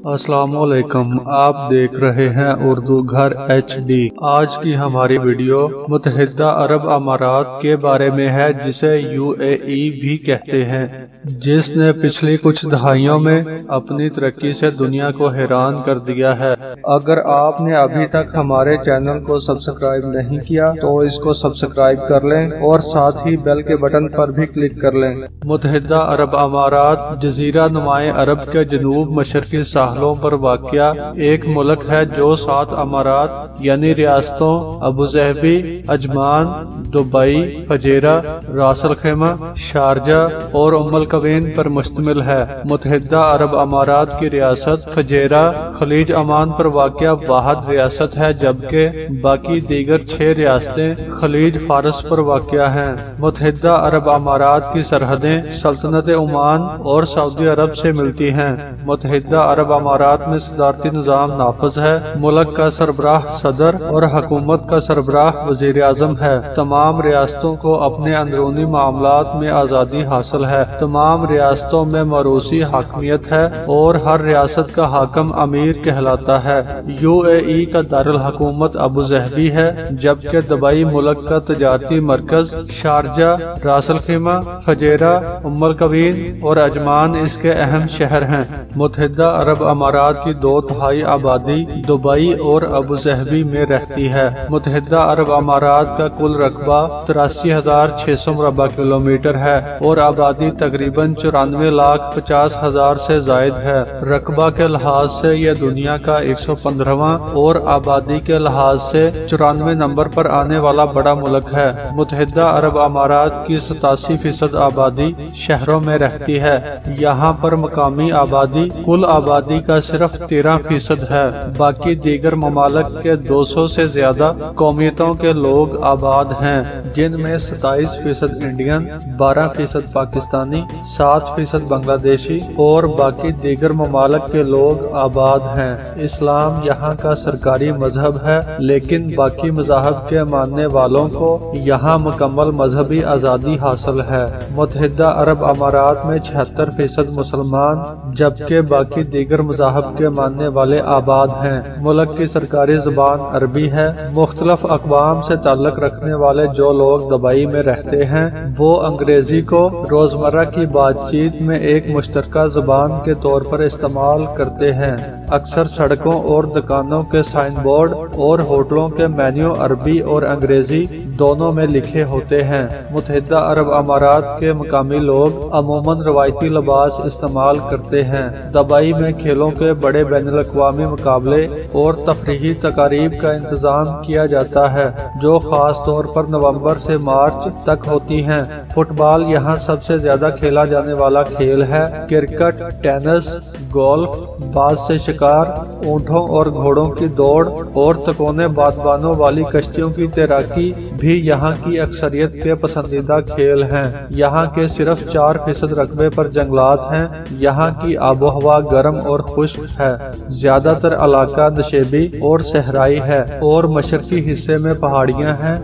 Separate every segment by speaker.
Speaker 1: السلام علیکم، آپ دیکھ رہے ہیں اردو گھر HD۔ آج کی ہماری ویڈیو متحدہ عرب امارات کے بارے میں ہے، جسے UAE بھی کہتے ہیں، جس نے پچھلی کچھ دہائیوں میں اپنی ترقی سے دنیا کو حیران کر دیا ہے۔ اگر آپ نے ابھی تک ہمارے چینل کو سبسکرائب نہیں کیا تو اس کو سبسکرائب کر لیں اور ساتھ ہی بیل کے بٹن پر بھی کلک کر لیں۔ متحدہ عرب امارات جزیرہ نمائے عرب کے جنوب مشرقی ساحلوں پر واقع ایک ملک ہے جو 7 امارات یعنی ریاستوں Abu Dhabi, عجمان، Dubai, Fujairah, Ras Al Khaimah, Sharjah اور ام القوین پر مشتمل ہے۔ متحدہ عرب امارات کی ریاست فجیرہ خلیج عمان پر واقع واحد ریاست ہے، جبکہ باقی دیگر 6 ریاستیں خلیج فارس پر واقع ہیں۔ متحدہ عرب امارات کی سرحدیں سلطنت عمان اور سعودی عرب سے ملتی ہیں۔ متحدہ عرب امارات میں صدارتی نظام نافذ ہے۔ ملک کا سربراہ صدر اور حکومت کا سربراہ وزیر اعظم ہے۔ تمام ریاستوں کو اپنے اندرونی معاملات میں آزادی حاصل ہے۔ تمام ریاستوں میں موروثی حاکمیت ہے اور ہر ریاست کا حاکم امیر کہلاتا ہے۔ UAE کا دارالحکومت ابوظہبی ہے، جبکہ دبئی ملک کا تجارتی مرکز، شارجہ، راس الخیمہ، فجیرہ، ام القوین اور عجمان اس کے اہم شہر ہیں۔ متحدہ عرب امارات کی 2/3 آبادی دبئی اور ابوظہبی میں رہتی ہے۔ متحدہ عرب امارات کا کل رقبہ 83,600 مربع کلومیٹر ہے اور آبادی تقریباً 94,50,000 سے زائد ہے۔ رقبہ کے لحاظ سے یہ دنیا کا 115واں اور آبادی کے لحاظ سے 94 نمبر پر آنے والا بڑا ملک ہے۔ متحدہ عرب امارات کی 87% آبادی شہروں میں رہتی ہے۔ یہاں پر مقامی آبادی کل آبادی کا صرف 13% ہے۔ باقی دیگر ممالک کے 200 سے زیادہ قومیتوں کے لوگ آباد ہیں، جن میں 27% انڈین، 12% پاکستانی، 7% بنگلہ دیشی اور باقی دیگر ممالک کے لوگ آباد ہیں۔ اسلام یہاں کا سرکاری مذہب ہے، لیکن باقی مذاہب کے ماننے والوں کو یہاں مکمل مذہبی آزادی حاصل ہے۔ متحدہ عرب امارات میں 76% مسلمان، جبکہ باقی دیگر مذاہب کے ماننے والے آباد ہیں۔ ملک کی سرکاری زبان عربی ہے۔ مختلف اقوام سے تعلق رکھنے والے جو لوگ دبئی میں رہتے ہیں وہ انگریزی کو روزمرہ کی بات چیت میں ایک مشترکہ زبان کے طور پر استعمال کرتے ہیں۔ اکثر سڑکوں اور دکانوں کے سائن بورڈ اور ہوٹلوں کے مینیو عربی اور انگریزی دونوں میں لکھے ہوتے ہیں۔ متحدہ عرب امارات کے مقامی لوگ عموماً روایتی لباس استعمال کرتے ہیں۔ دبئی میں کھیلوں کے بڑے بین الاقوامی مقابلے اور تفریحی تقاریب کا انتظام کیا جاتا ہے، جو خاص طور پر نومبر سے مارچ تک ہوتی ہیں۔ فٹ بال یہاں سب سے زیادہ کھیلا جانے والا کھیل ہے۔ کرکٹ، ٹینس، گولف، باز سے شکار، اونٹوں اور گھوڑوں کی دوڑ اور تکونے بادبانوں والی کشتیوں کی تیراکی بھی یہاں کی اکثریت کے پسندیدہ کھیل ہیں۔ یہاں کے صرف 4% رقبے پر جنگلات ہیں۔ یہاں کی آب و ہوا گرم اور خشک ہے۔ زیادہ تر علاقہ نشیبی اور صحرائی ہے اور مشرقی حصے میں پہاڑیاں ہیں۔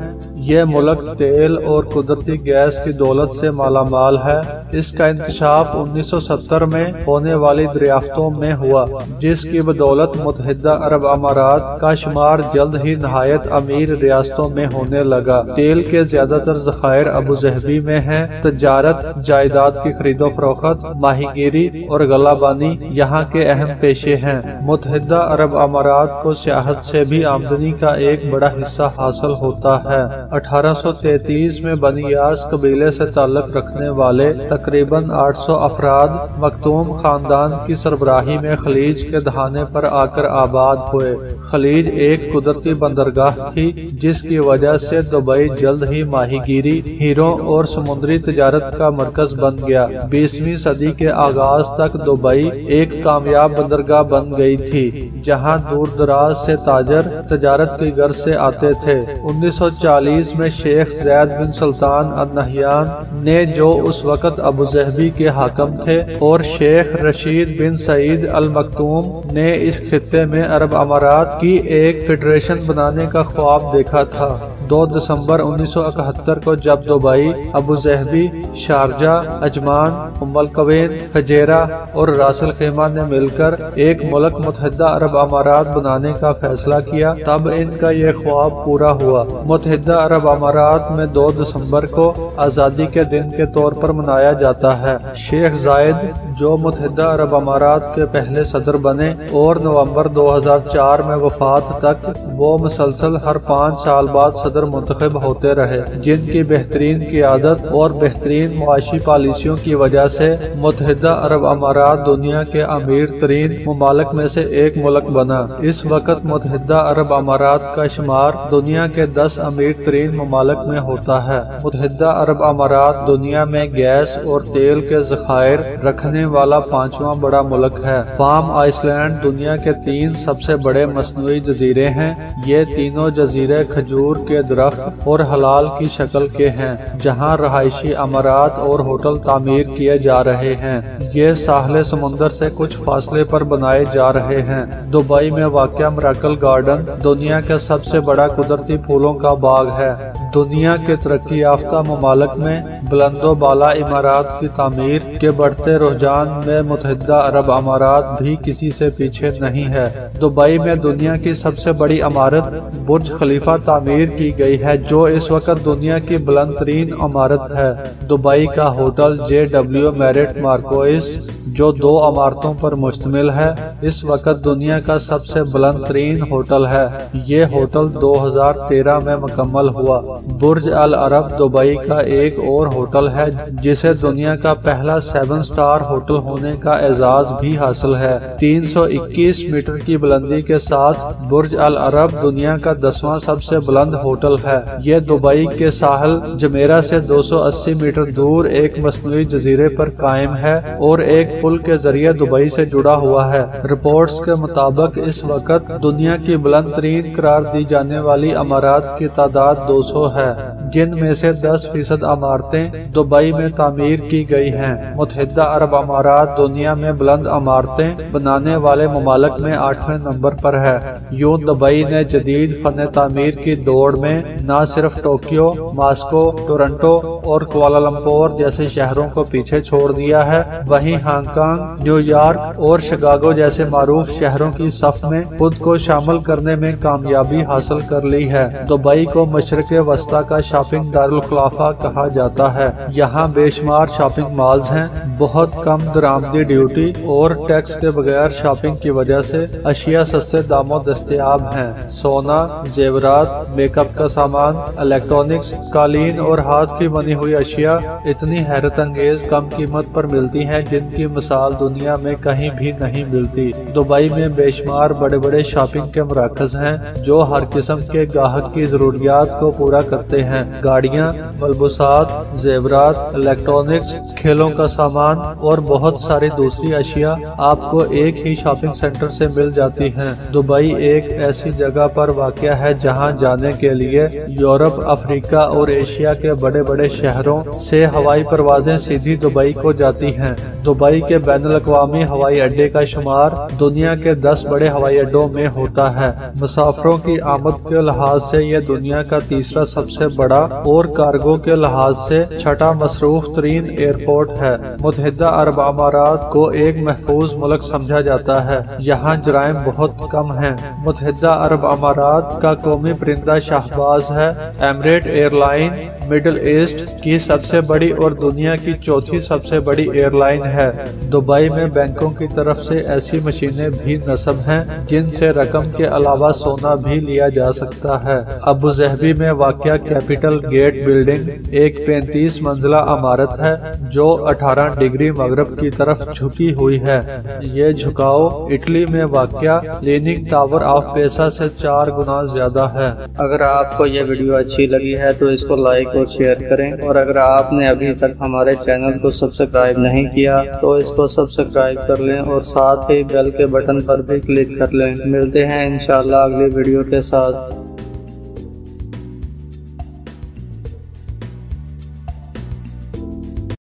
Speaker 1: یہ ملک تیل اور قدرتی گیس کی دولت سے مالا مال ہے۔ اس کا انکشاف 1970 میں ہونے والی دریافتوں میں ہوا، جس کی بدولت متحدہ عرب امارات کا شمار جلد ہی نہایت امیر ریاستوں میں ہونے لگا۔ تیل کے زیادہ تر ذخائر ابوظہبی میں ہیں۔ تجارت، جائیداد کی خرید و فروخت، ماہی گیری اور غلہ بانی یہاں کے اہم پیشے ہیں۔ متحدہ عرب امارات کو سیاحت سے بھی آمدنی کا ایک بڑا حصہ حاصل ہوتا ہے۔ 1833 میں بنی یاس قبیلے سے تعلق رکھنے والے تقریباً 800 افراد مختوم خاندان کی سربراہی میں خلیج کے دہانے پر آ کر آباد ہوئے۔ خلیج ایک قدرتی بندرگاہ تھی، جس کی وجہ سے دبئی جلد ہی ماہی گیری، ہیروں اور سمندری تجارت کا مرکز بن گیا۔ 20ویں صدی کے آغاز تک دبئی ایک کامیاب بندرگاہ بن گئی تھی، جہاں دور دراز سے تاجر تجارت کی غرض سے آتے تھے۔ 1940 میں شیخ زید بن سلطان النہیان نے، جو اس وقت ابوظہبی کے حاکم تھے، اور شیخ رشید بن سعید المکتوم نے اس خطے میں عرب امارات کی ایک فیڈریشن بنانے کا خواب دیکھا تھا۔ 2 दिसंबर 1971 को जब Dubai, Abu Dhabi, Sharjah, Ajman, Umm al Quwain, Fujairah और रासल खैमा ने मिलकर एक मुल्क मुत्तहिदा अरब अमारात बनाने का फैसला किया, तब इनका ये ख्वाब पूरा हुआ। मुत्तहिदा अरब अमारात में 2 दिसंबर को आज़ादी के दिन के तौर पर मनाया जाता है। शेख जायद, जो मुत्तहिदा अरब अमारात के पहले सदर बने और नवंबर 2004 में वफात तक वो मुसलसल हर 5 साल बाद सदर मुंतखब होते रहे, जिनकी बेहतरीन क़ियादत और बेहतरीन मुआशी पॉलिसियों की वजह से मुत्तहिदा अरब अमारात दुनिया के अमीर तरीन ममालिक में से एक मुल्क बना। इस वक्त मुत्तहिदा अरब अमारात का शुमार दुनिया के 10 अमीर तरीन ममालिक में होता है। मुत्तहिदा अरब अमारात दुनिया में गैस और तेल के ज़खायर रखने वाला 5वां बड़ा मुल्क है। पाम आइसलैंड दुनिया के 3 सबसे बड़े मसनूई जजीरे हैं। ये तीनों जजीरे खजूर के दरख्त और हलाल की शक्ल के हैं, जहाँ रहायशी अमारात और होटल तामीर किए जा रहे हैं। ये साहले समुंदर से कुछ फासले पर बनाए जा रहे हैं। दुबई में वाक़या मिरेकल गार्डन दुनिया का सबसे बड़ा कुदरती फूलों का बाग है। दुनिया के तरक्की याफ्ता ममालिक में बुलंदो बाला इमारात की तामीर के बढ़ते रुझान में मुत्तहिदा अरब अमारात भी किसी से पीछे नहीं है। दुबई में दुनिया की सबसे बड़ी इमारत बुर्ज खलीफा तामीर की गई है, जो इस वक्त दुनिया की बुलंद तरीन इमारत है। दुबई का होटल JW मैरियट मार्कोइस, जो 2 इमारतों पर मुश्तमिल है, इस वक्त दुनिया का सबसे बुलंद तरीन होटल है। ये होटल 2013 में मुकम्मल हुआ। बुर्ज अल अरब दुबई का एक और होटल है, जिसे दुनिया का पहला 7 स्टार होटल होने का एजाज भी हासिल है। 321 मीटर की बुलंदी के साथ बुर्ज अल अरब दुनिया का 10वां सबसे बुलंद होटल है। ये दुबई के साहिल जमेरा से 280 मीटर दूर एक मसनूई जजीरे पर कायम है और एक पुल के जरिए दुबई से जुड़ा हुआ है। रिपोर्ट्स के मुताबिक इस वक्त दुनिया की बुलंद तरीन करार दी जाने वाली अमारात की तादाद 200 है, जिनमें से 10% इमारतें दुबई में तामीर की गई हैं। मुत्तहिदा अरब अमारात दुनिया में बुलंद इमारतें बनाने वाले ममालिक में 8वें नंबर पर है। यूं दुबई ने जदीद फन तामीर की दौड़ में न सिर्फ टोक्यो, मास्को, टोरंटो और कुआलालंपुर जैसे शहरों को पीछे छोड़ दिया है, वहीं हांगकांग, न्यूयॉर्क और शिकागो जैसे मारूफ शहरों की सफ में खुद को शामिल करने में कामयाबी हासिल कर ली है। दुबई को मशरिक़ वस्ता का शॉपिंग दारुल खिलाफा कहा जाता है। यहाँ बेशुमार शॉपिंग मॉल्स हैं। बहुत कम दरामदी ड्यूटी और टैक्स के बगैर शॉपिंग की वजह से अशिया सस्ते दामों दस्तयाब हैं। सोना, जेवरात, मेकअप का सामान, इलेक्ट्रॉनिक्स, कालीन और हाथ की बनी हुई अशिया इतनी हैरत अंगेज कम कीमत पर मिलती हैं, जिनकी मिसाल दुनिया में कहीं भी नहीं मिलती। दुबई में बेशुमार बड़े बड़े शॉपिंग के मराकज़ हैं, जो हर किस्म के गाहक की जरूरियात को पूरा करते हैं। गाड़ियाँ, मलबूसात, जेवरात, इलेक्ट्रॉनिक्स, खेलों का सामान और बहुत सारी दूसरी अशिया आपको एक ही शॉपिंग सेंटर से मिल जाती हैं। दुबई एक ऐसी जगह पर वाक़या है जहां जाने के लिए यूरोप, अफ्रीका और एशिया के बड़े बड़े शहरों से हवाई परवाजें सीधी दुबई को जाती हैं। दुबई के बैनुल-अक़वामी हवाई अड्डे का शुमार दुनिया के 10 बड़े हवाई अड्डों में होता है। मुसाफिरों की आमद के लिहाज से यह दुनिया का तीसरा सबसे बड़ा और कार्गो के लिहाज से छठा मसरूफ तरीन एयरपोर्ट है। मुत्तहिदा अरब अमारात को एक महफूज मुल्क समझा जाता है। यहाँ जराइम बहुत कम हैं। मुत्तहिदा अरब अमारात का कौमी परिंदा शाहबाज है। एमिरेट एयरलाइन मिडिल ईस्ट की सबसे बड़ी और दुनिया की चौथी सबसे बड़ी एयरलाइन है। दुबई में बैंकों की तरफ से ऐसी मशीनें भी नस्ब हैं जिनसे रकम के अलावा सोना भी लिया जा सकता है। अबू ज़हबी में वाक़या कैपिटल गेट बिल्डिंग एक 35 मंजिला इमारत है, जो 18 डिग्री मगरब की तरफ झुकी हुई है। ये झुकाव इटली में वाक़या लीनिंग टावर ऑफ पेसा से 4 गुना ज्यादा है।
Speaker 2: अगर आपको ये वीडियो अच्छी लगी है तो इसको लाइक और शेयर करें, और अगर आपने अभी तक हमारे चैनल को सब्सक्राइब नहीं किया तो इसको सब्सक्राइब कर लें और साथ ही बेल के बटन पर भी क्लिक कर लें। मिलते हैं इंशाल्लाह अगली वीडियो के साथ।